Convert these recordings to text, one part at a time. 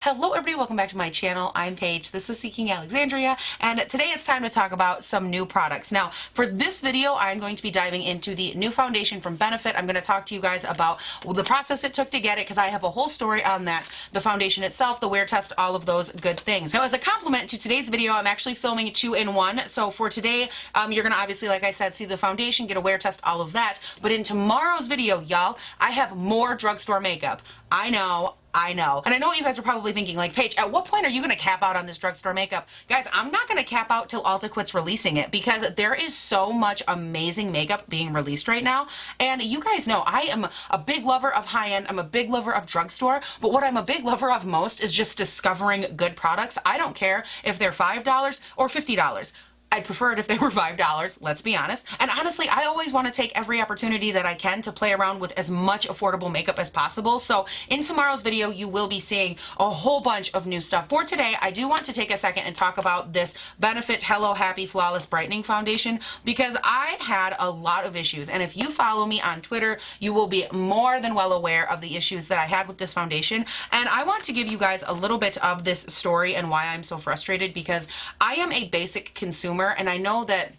Hello everybody, welcome back to my channel. I'm Paige, this is Seeking Alexandria, and today it's time to talk about some new products. Now, for this video, I'm going to be diving into the new foundation from Benefit. I'm going to talk to you guys about the process it took to get it, because I have a whole story on that, the foundation itself, the wear test, all of those good things. Now, as a compliment to today's video, I'm actually filming 2-in-1. So for today, you're going to obviously, like I said, see the foundation, get a wear test, all of that. But in tomorrow's video, y'all, I have more drugstore makeup. I know. And I know what you guys are probably thinking, like, Paige, at what point are you going to cap out on this drugstore makeup? Guys, I'm not going to cap out till Ulta quits releasing it, because there is so much amazing makeup being released right now. And you guys know I am a big lover of high-end. I'm a big lover of drugstore. But what I'm a big lover of most is just discovering good products. I don't care if they're $5 or $50. I'd prefer it if they were $5, let's be honest. And honestly, I always want to take every opportunity that I can to play around with as much affordable makeup as possible. So in tomorrow's video, you will be seeing a whole bunch of new stuff. For today, I do want to take a second and talk about this Benefit Hello Happy Flawless Brightening Foundation, because I had a lot of issues. And if you follow me on Twitter, you will be more than well aware of the issues that I had with this foundation. And I want to give you guys a little bit of this story and why I'm so frustrated, because I am a basic consumer. And I know that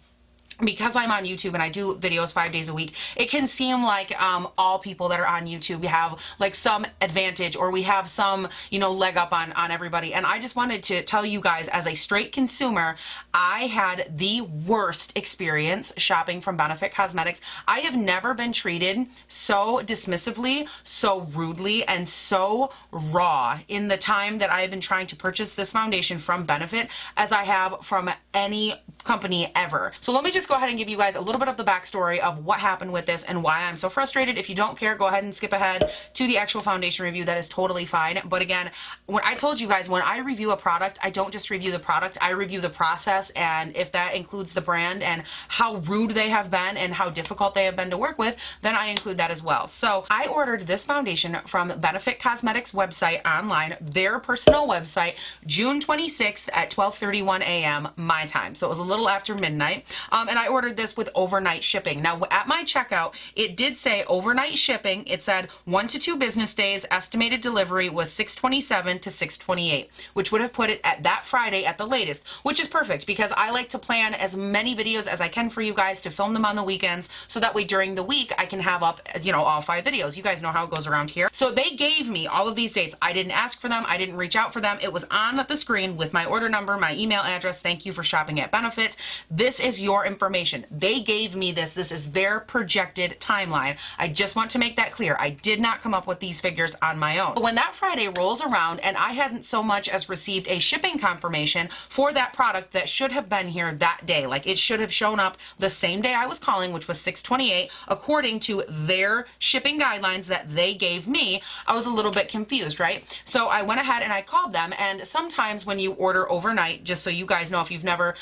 because I'm on YouTube and I do videos 5 days a week, it can seem like all people that are on YouTube have like some advantage, or we have some, you know, leg up on everybody. And I just wanted to tell you guys, as a straight consumer, I had the worst experience shopping from Benefit Cosmetics. I have never been treated so dismissively, so rudely, and so raw in the time that I've been trying to purchase this foundation from Benefit as I have from any company ever. So let me just go ahead and give you guys a little bit of the backstory of what happened with this and why I'm so frustrated. If you don't care, go ahead and skip ahead to the actual foundation review. That is totally fine. But again, when I told you guys, when I review a product, I don't just review the product, I review the process, and if that includes the brand and how rude they have been and how difficult they have been to work with, then I include that as well. So I ordered this foundation from Benefit Cosmetics website online, their personal website, June 26th at 12:31 a.m. my time. So it was a little after midnight. And I ordered this with overnight shipping. Now, at my checkout, it did say overnight shipping. It said 1 to 2 business days. Estimated delivery was 6/27 to 6/28, which would have put it at that Friday at the latest, which is perfect, because I like to plan as many videos as I can for you guys, to film them on the weekends, so that way during the week I can have up, you know, all 5 videos. You guys know how it goes around here. So they gave me all of these dates. I didn't ask for them. I didn't reach out for them. It was on the screen with my order number, my email address. Thank you for shopping at Benefit. This is your information. They gave me this. This is their projected timeline. I just want to make that clear. I did not come up with these figures on my own. But when that Friday rolls around and I hadn't so much as received a shipping confirmation for that product that should have been here that day, like it should have shown up the same day I was calling, which was 6/28, according to their shipping guidelines that they gave me, I was a little bit confused, right? So I went ahead and I called them. And sometimes when you order overnight, just so you guys know, if you've never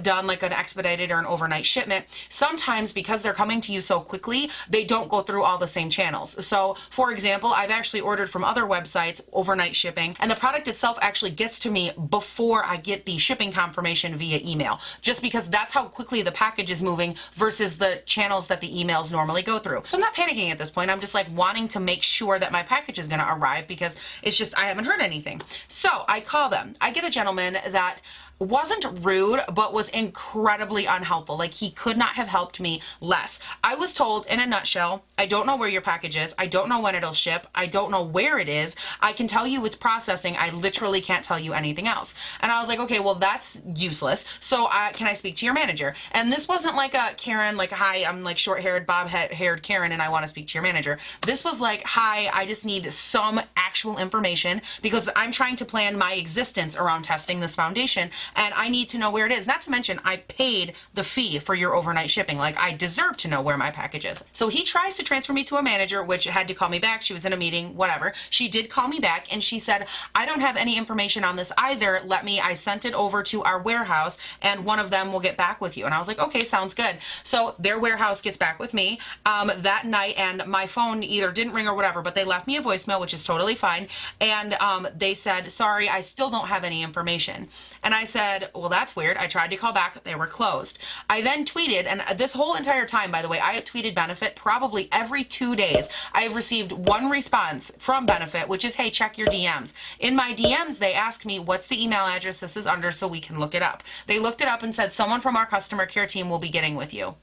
done like an expedited or an overnight shipment, sometimes because they're coming to you so quickly, they don't go through all the same channels. So for example, I've actually ordered from other websites overnight shipping, and the product itself actually gets to me before I get the shipping confirmation via email, just because that's how quickly the package is moving versus the channels that the emails normally go through. So I'm not panicking at this point. I'm just like wanting to make sure that my package is going to arrive, because it's just, I haven't heard anything. So I call them. I get a gentleman that wasn't rude, but was incredibly unhelpful. Like, he could not have helped me less. I was told in a nutshell, I don't know where your package is. I don't know when it'll ship. I don't know where it is. I can tell you it's processing. I literally can't tell you anything else. And I was like, okay, well, that's useless. So can I speak to your manager? And this wasn't like a Karen, like, hi, I'm like short-haired, bob-haired Karen, and I want to speak to your manager. This was like, hi, I just need some actual information, because I'm trying to plan my existence around testing this foundation, and I need to know where it is. Not to mention, I paid the fee for your overnight shipping. Like, I deserve to know where my package is. So he tries to transfer me to a manager, which had to call me back. She was in a meeting, whatever. She did call me back, and she said, I don't have any information on this either. I sent it over to our warehouse, and one of them will get back with you. And I was like, okay, sounds good. So their warehouse gets back with me that night, and my phone either didn't ring or whatever, but they left me a voicemail, which is totally fine. And they said, sorry, I still don't have any information. And I said, said, well, that's weird. I tried to call back. They were closed. I then tweeted, and this whole entire time, by the way, I have tweeted Benefit probably every 2 days. I have received one response from Benefit, which is, hey, check your DMs. In my DMs, they asked me, what's the email address this is under so we can look it up. They looked it up and said, someone from our customer care team will be getting with you.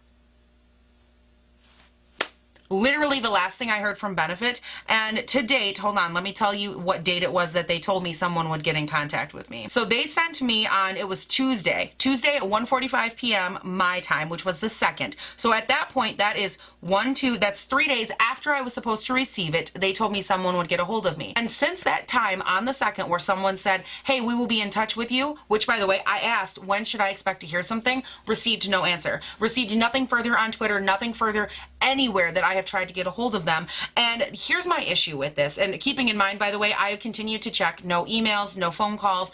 Literally the last thing I heard from Benefit, and to date, hold on, let me tell you what date it was that they told me someone would get in contact with me. So they sent me on, it was Tuesday at 1:45 p.m. my time, which was the 2nd. So at that point, that is that's 3 days after I was supposed to receive it, they told me someone would get a hold of me. And since that time on the 2nd where someone said, hey, we will be in touch with you, which by the way, I asked, when should I expect to hear something? Received no answer. Received nothing further on Twitter, nothing further anywhere that I have tried to get a hold of them. And here's my issue with this. And keeping in mind, by the way, I have continued to check no emails, no phone calls,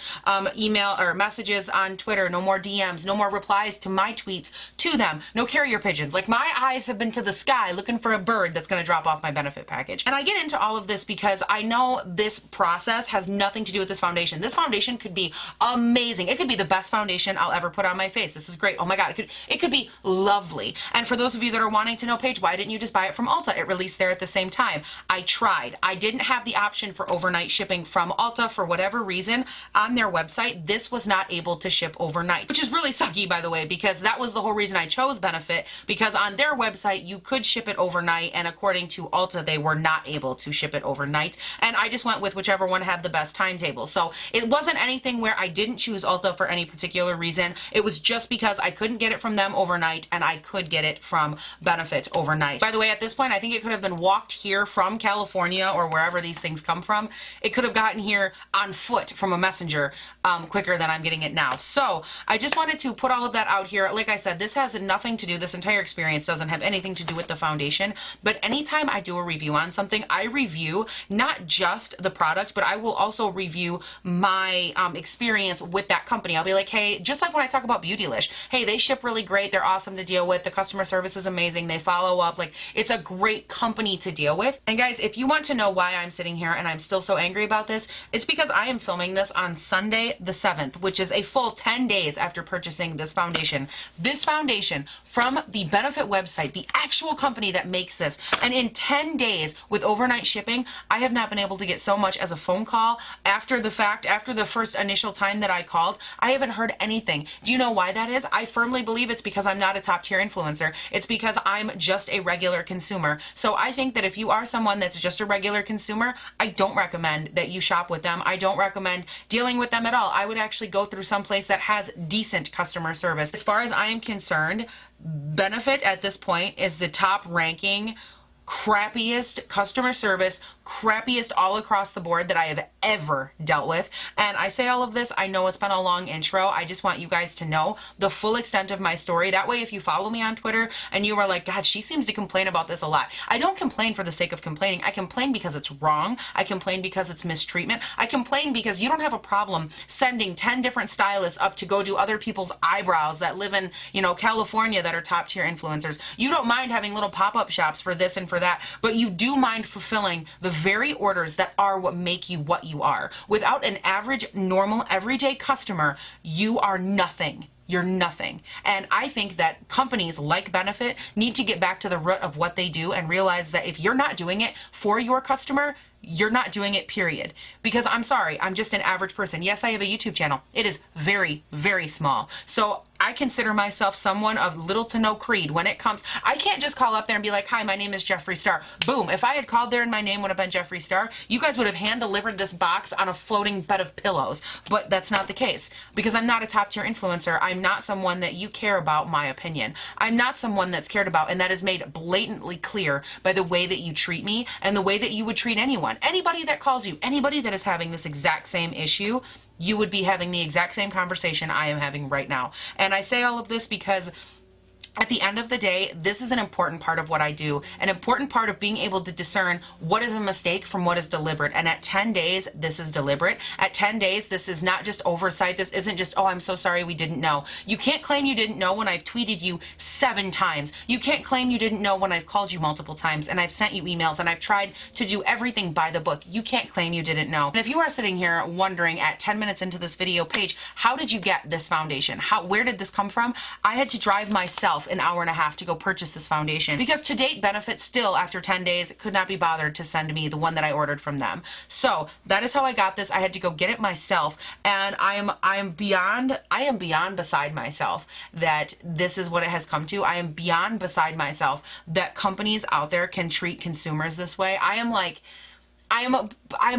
email or messages on Twitter, no more DMs, no more replies to my tweets to them, no carrier pigeons. Like, my eyes have been to the sky looking for a bird that's going to drop off my benefit package. And I get into all of this because I know this process has nothing to do with this foundation. This foundation could be amazing. It could be the best foundation I'll ever put on my face. This is great. Oh my God, it could be lovely. And for those of you that are wanting to know, Paige, why didn't you just buy it from Ulta? It released there at the same time. I tried. I didn't have the option for overnight shipping from Ulta for whatever reason. On their website, this was not able to ship overnight, which is really sucky, by the way, because that was the whole reason I chose Benefit, because on their website, you could ship it overnight, and according to Ulta, they were not able to ship it overnight, and I just went with whichever one had the best timetable. So it wasn't anything where I didn't choose Ulta for any particular reason. It was just because I couldn't get it from them overnight, and I could get it from Benefit overnight. By the way, at this point, I think it could have been walked here from California or wherever these things come from. It could have gotten here on foot from a messenger quicker than I'm getting it now. So I just wanted to put all of that out here. Like I said, this has nothing to do, this entire experience doesn't have anything to do with the foundation, but anytime I do a review on something, I review not just the product, but I will also review my experience with that company. I'll be like, hey, just like when I talk about Beautylish, hey, they ship really great, they're awesome to deal with, the customer service is amazing, they follow up, like, it's a great company to deal with. And guys, if you want to know why I'm sitting here and I'm still so angry about this, it's because I am filming this on Sunday the 7th, which is a full 10 days after purchasing this foundation. This foundation from the Benefit website, the actual company that makes this, and in 10 days with overnight shipping, I have not been able to get so much as a phone call after the fact, after the first initial time that I called. I haven't heard anything. Do you know why that is? I firmly believe it's because I'm not a top tier influencer. It's because I'm just a regular consumer. So I think that if you are someone that's just a regular consumer, I don't recommend that you shop with them. I don't recommend dealing with them at all. I would actually go through someplace that has decent customer service. As far as I am concerned, Benefit at this point is the top ranking crappiest customer service, crappiest all across the board that I have ever dealt with. And I say all of this, I know it's been a long intro. I just want you guys to know the full extent of my story. That way, if you follow me on Twitter and you are like, God, she seems to complain about this a lot. I don't complain for the sake of complaining. I complain because it's wrong. I complain because it's mistreatment. I complain because you don't have a problem sending 10 different stylists up to go do other people's eyebrows that live in, you know, California that are top tier influencers. You don't mind having little pop-up shops for this and for that, but you do mind fulfilling the very orders that are what make you what you are. Without an average, normal, everyday customer, you are nothing. You're nothing. And I think that companies like Benefit need to get back to the root of what they do and realize that if you're not doing it for your customer, you're not doing it, period. Because I'm sorry, I'm just an average person. Yes, I have a YouTube channel. It is very, very small. So I consider myself someone of little to no creed when it comes. I can't just call up there and be like, hi, my name is Jeffree Star. Boom. If I had called there and my name would have been Jeffree Star, you guys would have hand delivered this box on a floating bed of pillows. But that's not the case because I'm not a top tier influencer. I'm not someone that you care about my opinion. I'm not someone that's cared about, and that is made blatantly clear by the way that you treat me and the way that you would treat anyone. Anybody that calls you, anybody that is having this exact same issue, you would be having the exact same conversation I am having right now. And I say all of this because at the end of the day, this is an important part of what I do, an important part of being able to discern what is a mistake from what is deliberate. And at 10 days, this is deliberate. At 10 days, this is not just oversight. This isn't just, oh, I'm so sorry we didn't know. You can't claim you didn't know when I've tweeted you 7 times. You can't claim you didn't know when I've called you multiple times and I've sent you emails and I've tried to do everything by the book. You can't claim you didn't know. And if you are sitting here wondering at 10 minutes into this video, Paige, how did you get this foundation? Where did this come from? I had to drive myself an hour and a half to go purchase this foundation because to date Benefit still after 10 days could not be bothered to send me the one that I ordered from them. So that is how I got this. I had to go get it myself, and I am beyond beside myself that this is what it has come to. I am beyond beside myself that companies out there can treat consumers this way. I am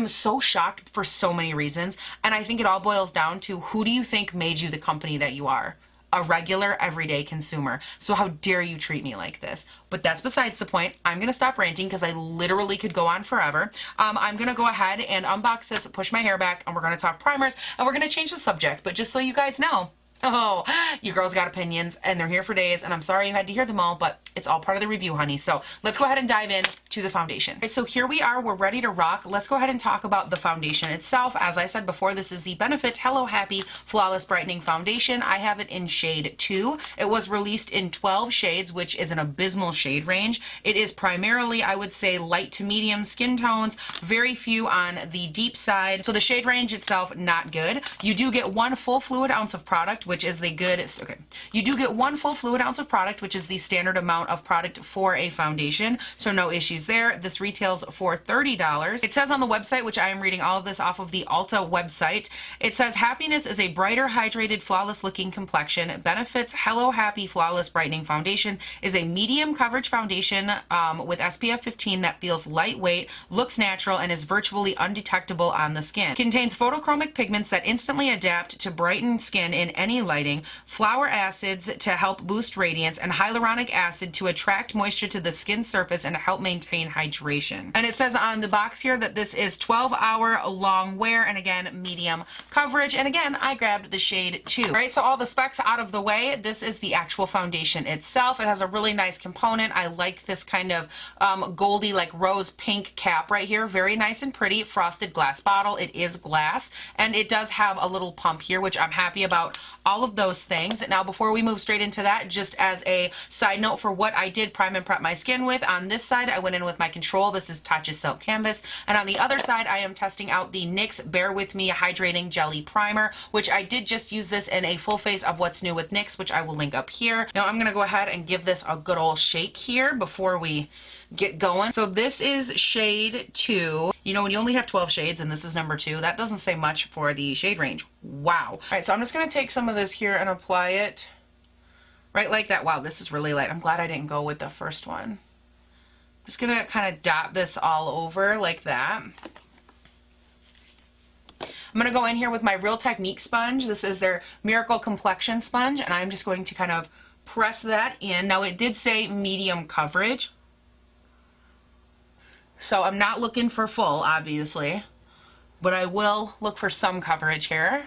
so shocked for so many reasons, and I think it all boils down to, who do you think made you the company that you are? A regular, everyday consumer. So how dare you treat me like this? But that's besides the point. I'm going to stop ranting because I literally could go on forever. I'm going to go ahead and unbox this, push my hair back, and we're going to talk primers, and we're going to change the subject. But just so you guys know, oh, you girls got opinions, and they're here for days, and I'm sorry you had to hear them all, but it's all part of the review, honey. So let's go ahead and dive in to the foundation. Okay, so here we are. We're ready to rock. Let's go ahead and talk about the foundation itself. As I said before, this is the Benefit Hello Happy Flawless Brightening Foundation. I have it in shade 2. It was released in 12 shades, which is an abysmal shade range. It is primarily, I would say, light to medium skin tones, very few on the deep side. So the shade range itself, not good. You do get 1 full fluid ounce of product, which is the good, okay. You do get 1 full fluid ounce of product, which is the standard amount of product for a foundation. So no issues there. This retails for $30. It says on the website, which I am reading all of this off of the Ulta website, it says happiness is a brighter, hydrated, flawless looking complexion. Benefits Hello Happy Flawless Brightening Foundation is a medium coverage foundation with SPF 15 that feels lightweight, looks natural, and is virtually undetectable on the skin. Contains photochromic pigments that instantly adapt to brighten skin in any lighting, flower acids to help boost radiance, and hyaluronic acid to attract moisture to the skin surface and help maintain hydration. And it says on the box here that this is 12-hour long wear, and again, medium coverage. And again, I grabbed the shade 2. All right, so all the specs out of the way, this is the actual foundation itself. It has a really nice component. I like this kind of goldy, like rose pink cap right here. Very nice and pretty. Frosted glass bottle. It is glass, and it does have a little pump here, which I'm happy about. All of those things. Now, before we move straight into that, just as a side note for what I did prime and prep my skin with, on this side, I went in with my control. This is Tatcha Silk Canvas. And on the other side, I am testing out the NYX Bear With Me Hydrating Jelly Primer, which I did just use this in a full face of What's New with NYX, which I will link up here. Now, I'm going to go ahead and give this a good old shake here before we get going. So this is shade 2. You know, when you only have 12 shades and this is number 2, that doesn't say much for the shade range. Wow. All right, so I'm just going to take some of this here and apply it right like that. Wow, this is really light. I'm glad I didn't go with the first one. I'm just going to kind of dot this all over like that. I'm going to go in here with my Real Technique sponge. This is their Miracle Complexion sponge, and I'm just going to kind of press that in. Now, it did say medium coverage, so I'm not looking for full, obviously, but I will look for some coverage here.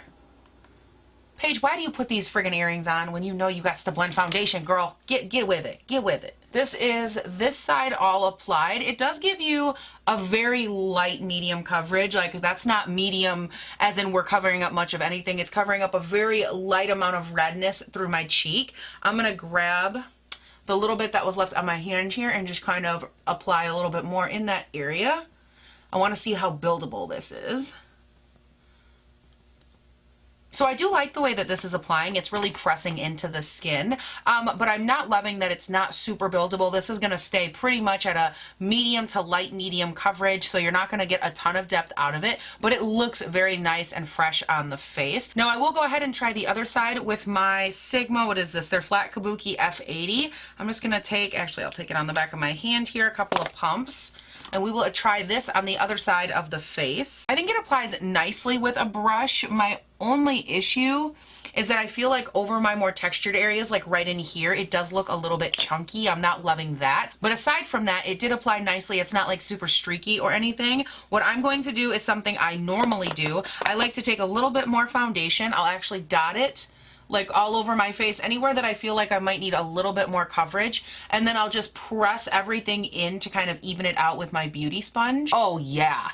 Paige, why do you put these friggin' earrings on when you know you got to blend foundation, girl? Get with it. Get with it. This is this side all applied. It does give you a very light medium coverage. Like, that's not medium as in we're covering up much of anything. It's covering up a very light amount of redness through my cheek. I'm going to grab the little bit that was left on my hand here and just kind of apply a little bit more in that area. I want to see how buildable this is. So I do like the way that this is applying. It's really pressing into the skin, but I'm not loving that it's not super buildable. This is going to stay pretty much at a medium to light medium coverage, so you're not going to get a ton of depth out of it, but it looks very nice and fresh on the face. Now, I will go ahead and try the other side with my Sigma, what is this? Their Flat Kabuki F80. I'm just going to take, actually I'll take it on the back of my hand here, a couple of pumps, and we will try this on the other side of the face. I think it applies nicely with a brush. My only issue is that I feel like over my more textured areas, like right in here, it does look a little bit chunky. I'm not loving that. But aside from that, it did apply nicely. It's not like super streaky or anything. What I'm going to do is something I normally do. I like to take a little bit more foundation. I'll actually dot it like all over my face, anywhere that I feel like I might need a little bit more coverage. And then I'll just press everything in to kind of even it out with my beauty sponge. Oh yeah.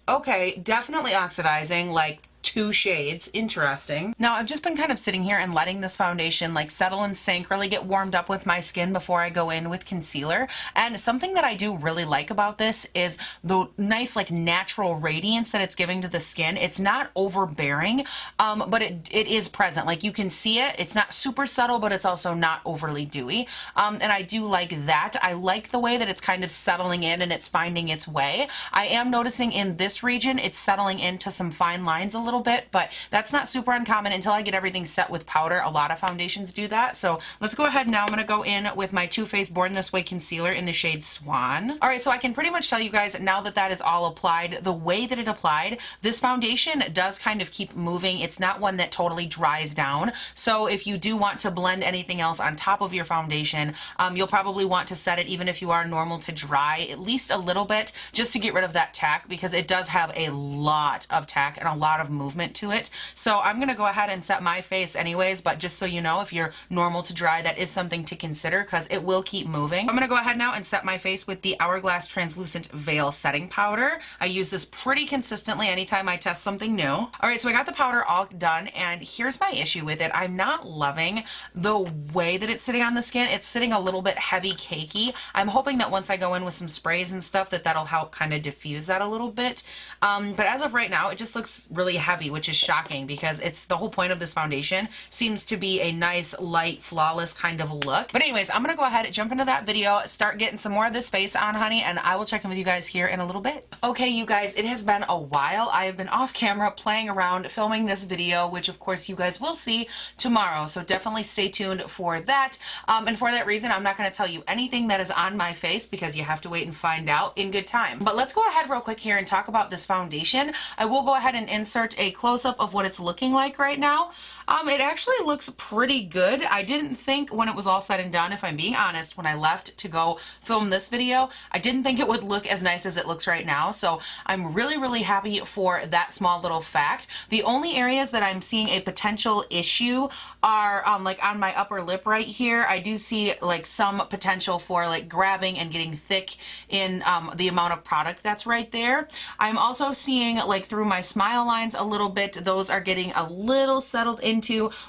Okay, definitely oxidizing, like 2 shades. Interesting. Now I've just been kind of sitting here and letting this foundation like settle and sink, really get warmed up with my skin before I go in with concealer. And something that I do really like about this is the nice like natural radiance that it's giving to the skin. It's not overbearing, but it is present. Like you can see it. It's not super subtle, but it's also not overly dewy. And I do like that. I like the way that it's kind of settling in and it's finding its way. I am noticing in this region it's settling into some fine lines a little bit, but that's not super uncommon until I get everything set with powder. A lot of foundations do that. So let's go ahead now. I'm going to go in with my Too Faced Born This Way concealer in the shade Swan. All right, so I can pretty much tell you guys now that that is all applied, the way that it applied, this foundation does kind of keep moving. It's not one that totally dries down. So if you do want to blend anything else on top of your foundation, you'll probably want to set it, even if you are normal to dry, at least a little bit, just to get rid of that tack, because it does have a lot of tack and a lot of movement to it. So I'm going to go ahead and set my face anyways, but just so you know, if you're normal to dry, that is something to consider because it will keep moving. I'm going to go ahead now and set my face with the Hourglass Translucent Veil Setting Powder. I use this pretty consistently anytime I test something new. All right, so I got the powder all done, and here's my issue with it. I'm not loving the way that it's sitting on the skin. It's sitting a little bit heavy, cakey. I'm hoping that once I go in with some sprays and stuff, that'll help kind of diffuse that a little bit. But as of right now, it just looks really heavy, which is shocking because it's the whole point of this foundation seems to be a nice, light, flawless kind of look. But anyways, I'm going to go ahead and jump into that video, start getting some more of this face on, honey, and I will check in with you guys here in a little bit. Okay, you guys, it has been a while. I have been off camera playing around filming this video, which of course you guys will see tomorrow. So definitely stay tuned for that. And for that reason, I'm not going to tell you anything that is on my face because you have to wait and find out in good time. But let's go ahead real quick here and talk about this foundation. I will go ahead and insert a close-up of what it's looking like right now. It actually looks pretty good. I didn't think when it was all said and done, if I'm being honest, when I left to go film this video, I didn't think it would look as nice as it looks right now. So I'm really, really happy for that small little fact. The only areas that I'm seeing a potential issue are like on my upper lip right here. I do see like some potential for like grabbing and getting thick in the amount of product that's right there. I'm also seeing like through my smile lines a little bit. Those are getting a little settled into.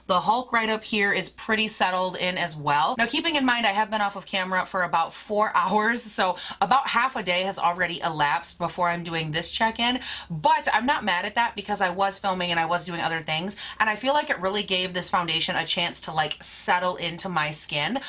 The Hulk right up here is pretty settled in as well. Now, keeping in mind I have been off of camera for about 4 hours, so about half a day has already elapsed before I'm doing this check-in, but I'm not mad at that because I was filming and I was doing other things, and I feel like it really gave this foundation a chance to like settle into my skin.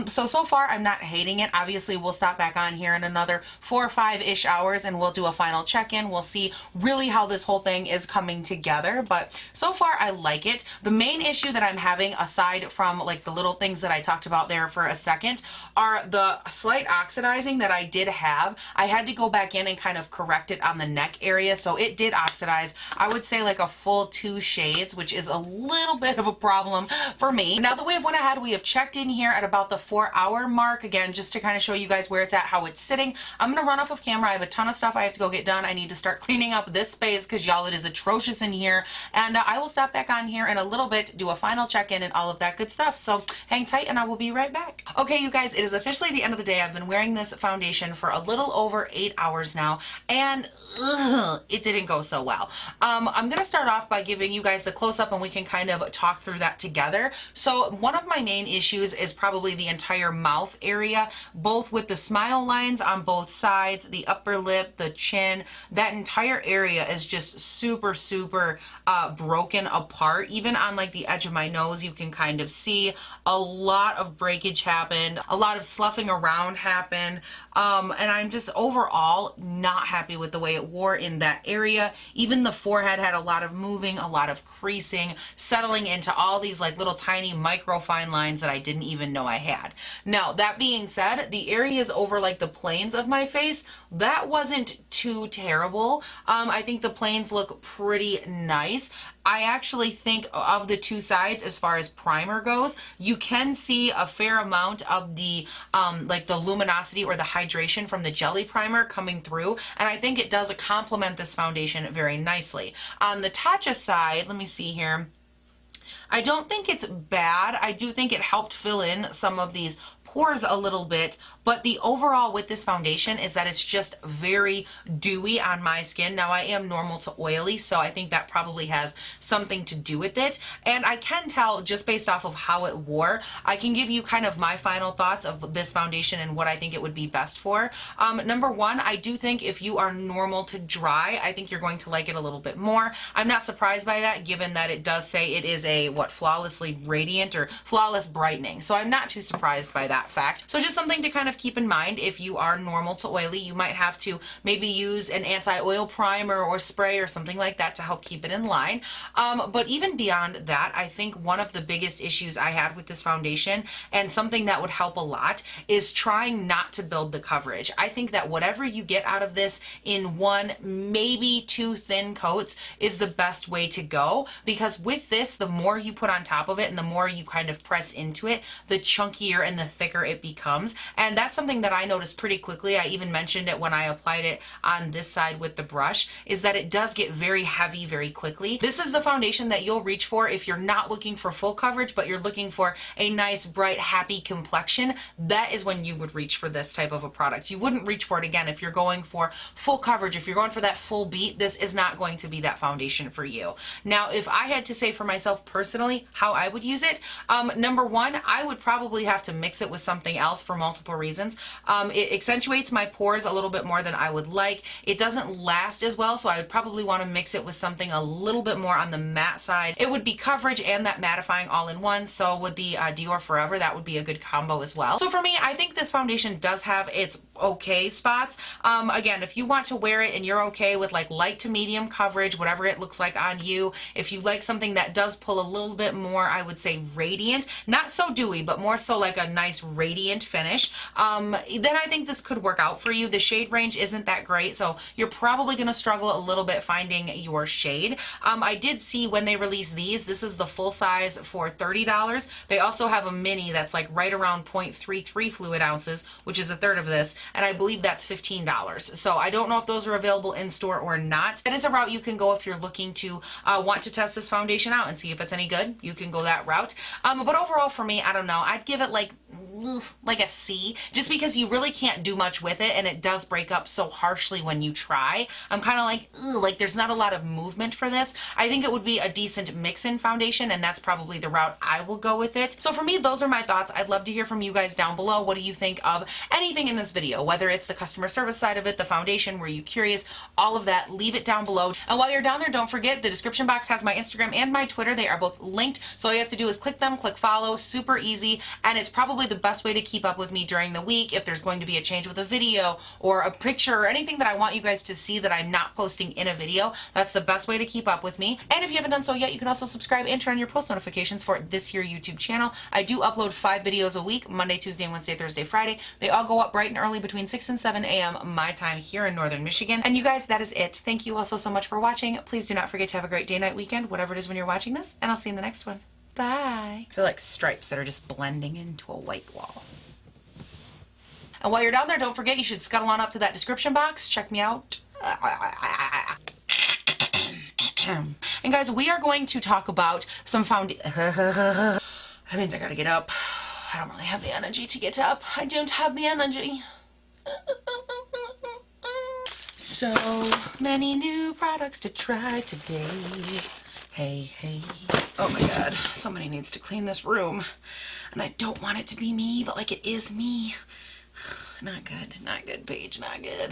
So far I'm not hating it. Obviously we'll stop back on here in another 4 or 5-ish hours and we'll do a final check-in. We'll see really how this whole thing is coming together, but so far I like it. The main issue that I'm having, aside from like the little things that I talked about there for a second, are the slight oxidizing that I did have. I had to go back in and kind of correct it on the neck area, so it did oxidize. I would say like a full 2 shades, which is a little bit of a problem for me. Now that we have went ahead, we have checked in here at about the 4-hour mark, again, just to kind of show you guys where it's at, how it's sitting. I'm gonna run off of camera. I have a ton of stuff I have to go get done. I need to start cleaning up this space because y'all, it is atrocious in here, and I will stop back on here in a little bit, do a final check-in and all of that good stuff. So hang tight and I will be right back. Okay, you guys, it is officially the end of the day. I've been wearing this foundation for a little over 8 hours now, and it didn't go so well. I'm gonna start off by giving you guys the close-up and we can kind of talk through that together. So one of my main issues is probably the entire mouth area, both with the smile lines on both sides, the upper lip, the chin. That entire area is just super broken apart. Even on like the edge of my nose, you can kind of see a lot of breakage happened, a lot of sloughing around happened, and I'm just overall not happy with the way it wore in that area. Even the forehead had a lot of moving, a lot of creasing, settling into all these like little tiny micro fine lines that I didn't even know I had. Now, that being said, the areas over like the planes of my face, that wasn't too terrible. I think the planes look pretty nice. I actually think of the 2 sides, as far as primer goes, you can see a fair amount of the like the luminosity or the hydration from the jelly primer coming through, and I think it does complement this foundation very nicely. On the Tatcha side, let me see here. I don't think it's bad. I do think it helped fill in some of these pores a little bit, but the overall with this foundation is that it's just very dewy on my skin. Now I am normal to oily, so I think that probably has something to do with it, and I can tell just based off of how it wore. I can give you kind of my final thoughts of this foundation and what I think it would be best for. Number one, I do think if you are normal to dry, I think you're going to like it a little bit more. I'm not surprised by that, given that it does say it is a flawlessly radiant or flawless brightening, so I'm not too surprised by that fact. So just something to kind of keep in mind. If you are normal to oily, you might have to maybe use an anti-oil primer or spray or something like that to help keep it in line. But even beyond that, I think one of the biggest issues I had with this foundation, and something that would help a lot, is trying not to build the coverage. I think that whatever you get out of this in one, maybe two thin coats is the best way to go, because with this, the more you put on top of it and the more you kind of press into it, the chunkier and the thicker it becomes. And that's something that I noticed pretty quickly. I even mentioned it when I applied it on this side with the brush, is that it does get very heavy very quickly. This is the foundation that you'll reach for if you're not looking for full coverage, but you're looking for a nice, bright, happy complexion. That is when you would reach for this type of a product. You wouldn't reach for it again if you're going for full coverage. If you're going for that full beat, this is not going to be that foundation for you. Now, if I had to say for myself personally how I would use it, number one, I would probably have to mix it with something else for multiple reasons. It accentuates my pores a little bit more than I would like. It doesn't last as well, so I would probably want to mix it with something a little bit more on the matte side. It would be coverage and that mattifying all in one, so with the Dior Forever, that would be a good combo as well. So for me, I think this foundation does have its okay spots. Again, if you want to wear it and you're okay with like light to medium coverage, whatever it looks like on you, if you like something that does pull a little bit more, I would say radiant, not so dewy, but more so like a nice radiant finish, then I think this could work out for you. The shade range isn't that great, so you're probably going to struggle a little bit finding your shade. I did see when they released these, this is the full size for $30. They also have a mini that's like right around 0.33 fluid ounces, which is a third of this, and I believe that's $15. So I don't know if those are available in store or not. That is a route you can go if you're looking to want to test this foundation out and see if it's any good. You can go that route. But overall for me, I don't know. I'd give it like a C, just because you really can't do much with it, and it does break up so harshly when you try. I'm kind of like, ugh, like there's not a lot of movement for this. I think it would be a decent mix-in foundation, and that's probably the route I will go with it. So for me, those are my thoughts. I'd love to hear from you guys down below. What do you think of anything in this video? Whether it's the customer service side of it, the foundation, were you curious, all of that, leave it down below. And while you're down there, don't forget the description box has my Instagram and my Twitter. They are both linked, so all you have to do is click them, click follow, super easy, and it's probably the best way to keep up with me during the week. If there's going to be a change with a video or a picture or anything that I want you guys to see that I'm not posting in a video, that's the best way to keep up with me. And if you haven't done so yet, you can also subscribe and turn on your post notifications for this here YouTube channel. I do upload 5 videos a week, Monday, Tuesday, Wednesday, Thursday, Friday. They all go up bright and early between 6 and 7 a.m. my time here in Northern Michigan. And you guys, that is it. Thank you all so much for watching. Please do not forget to have a great day, night, weekend, whatever it is when you're watching this, and I'll see you in the next one. Bye. I feel like stripes that are just blending into a white wall. And while you're down there, don't forget you should scuttle on up to that description box. Check me out. And guys, we are going to talk about some that means I gotta get up. I don't really have the energy to get up. I don't have the energy. So many new products to try today. Hey, hey. Oh my god, somebody needs to clean this room. And I don't want it to be me, but like it is me. Not good, Paige, not good.